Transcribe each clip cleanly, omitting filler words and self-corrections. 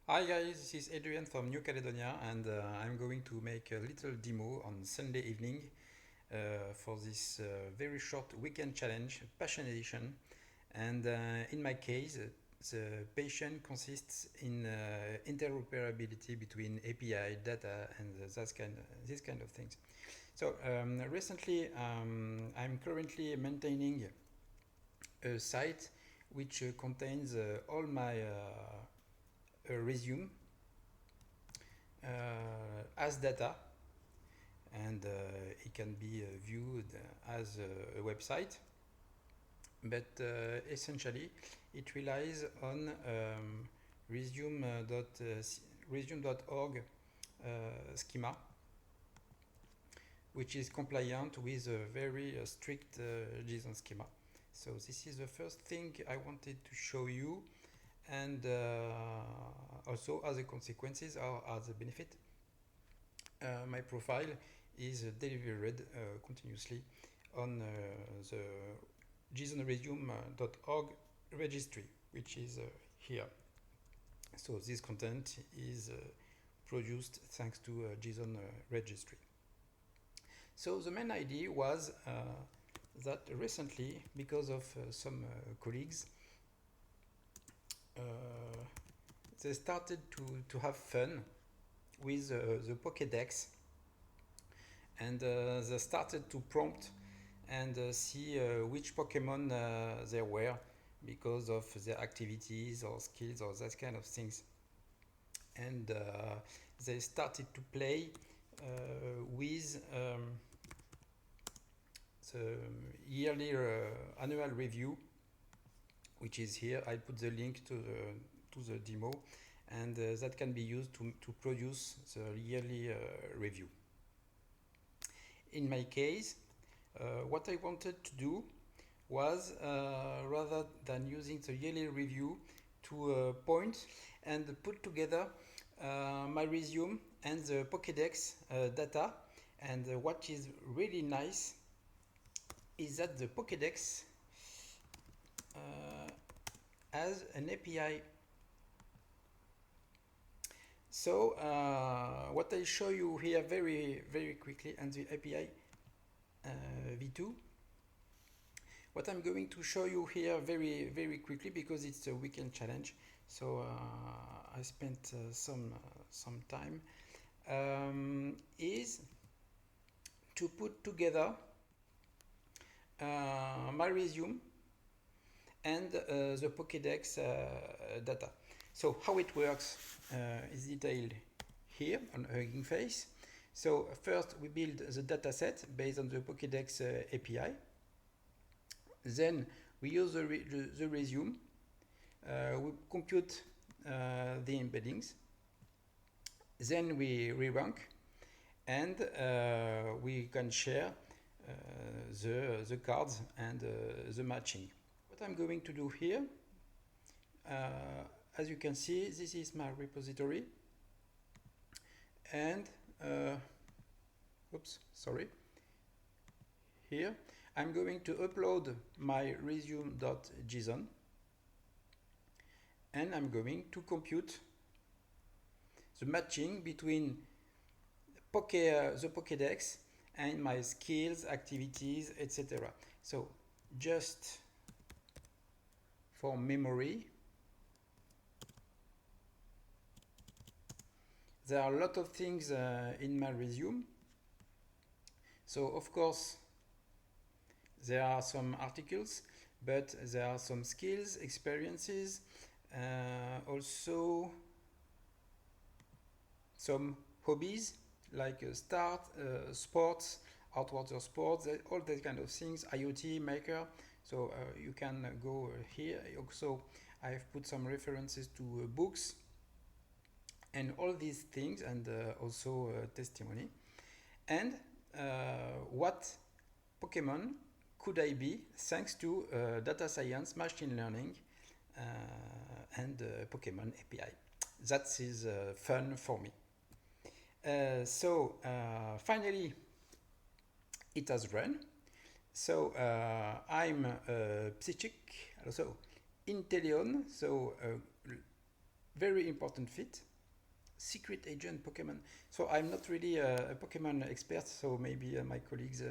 Hi guys, this is Adrian from New Caledonia and I'm going to make a little demo on Sunday evening for this very short weekend challenge, Passion Edition. And in my case, the passion consists in interoperability between API, data, and these kind of things. So recently, I'm currently maintaining a site which contains all my resume as data, and it can be viewed as a website, but essentially it relies on resume.org schema, which is compliant with a very strict JSON schema. So this is the first thing I wanted to show you, and also as a consequences or as a benefit, my profile is delivered continuously on the jsonresume.org registry, which is here. So this content is produced thanks to JSON registry. So the main idea was that recently, because of some colleagues, they started to have fun with the Pokédex, and they started to prompt and see which Pokemon there were because of their activities or skills or that kind of things. And they started to play with the yearly annual review, which is here. I put the link to the demo, and that can be used to produce the yearly review. In my case, what I wanted to do was, rather than using the yearly review, to point and put together my resume and the Pokédex data. And what is really nice is that the Pokédex has an API. So what I show you here very quickly, and the API v2. What I'm going to show you here very quickly, because it's a weekend challenge, so I spent some time, is to put together my resume and the Pokédex data. So how it works is detailed here on Hugging Face. So first we build the dataset based on the Pokédex API. Then we use the resume. We compute the embeddings. Then we re-rank, and we can share the cards and the matching. What I'm going to do here, as you can see, this is my repository, and oops, sorry. Here I'm going to upload my resume.json, and I'm going to compute the matching between the Pokédex and my skills, activities, etc. So just for memory, there are a lot of things in my resume. So of course there are some articles, but there are some skills, experiences, also some hobbies like sports, outwater sports, all that kind of things, IoT, maker. So you can go here. Also, I've put some references to books and all these things, and also testimony. And what Pokemon could I be thanks to data science, machine learning, and Pokemon API. That is fun for me. So finally it has run. So I'm psychic, also Intellion, so very important fit. Secret agent Pokemon. So I'm not really a Pokemon expert, so maybe my colleagues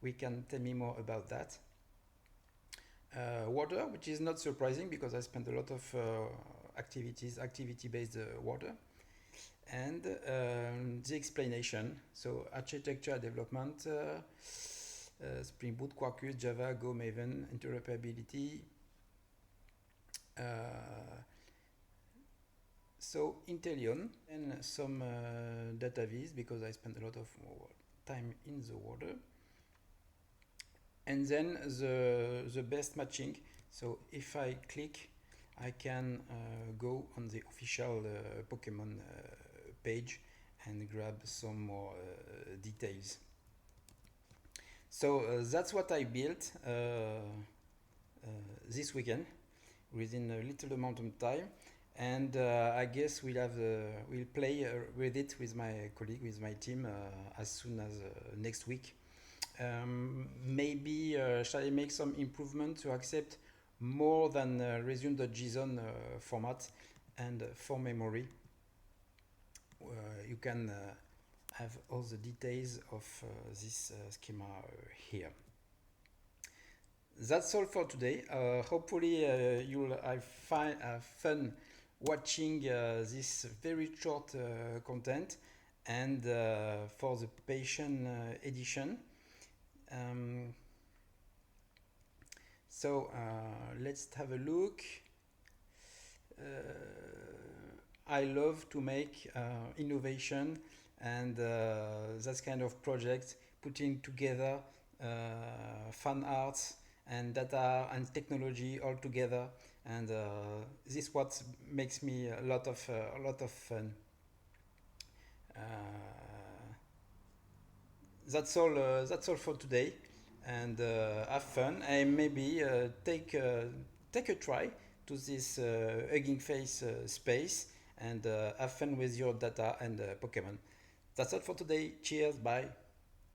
we can tell me more about that. Water, which is not surprising because I spent a lot of activity-based water, and the explanation. So architecture development, Spring Boot, Quarkus, Java, Go, Maven, interoperability. So Intelion and some data viz because I spent a lot of time in the water. And then the best matching. So if I click, I can go on the official Pokemon page and grab some more details. So that's what I built this weekend within a little amount of time, and I guess we'll play with it with my colleague, with my team as soon as next week. Maybe shall I make some improvement to accept more than resume.json format, and for memory you can have all the details of this schema here. That's all for today. Hopefully you'll have fun watching this very short content, and for the patient edition. So let's have a look. I love to make innovation and that kind of project, putting together fun arts and data and technology all together, and this is what makes me a lot of fun. That's all for today, and have fun, and maybe take a try to this Hugging Face space, and have fun with your data and Pokemon. That's all for today. Cheers, bye.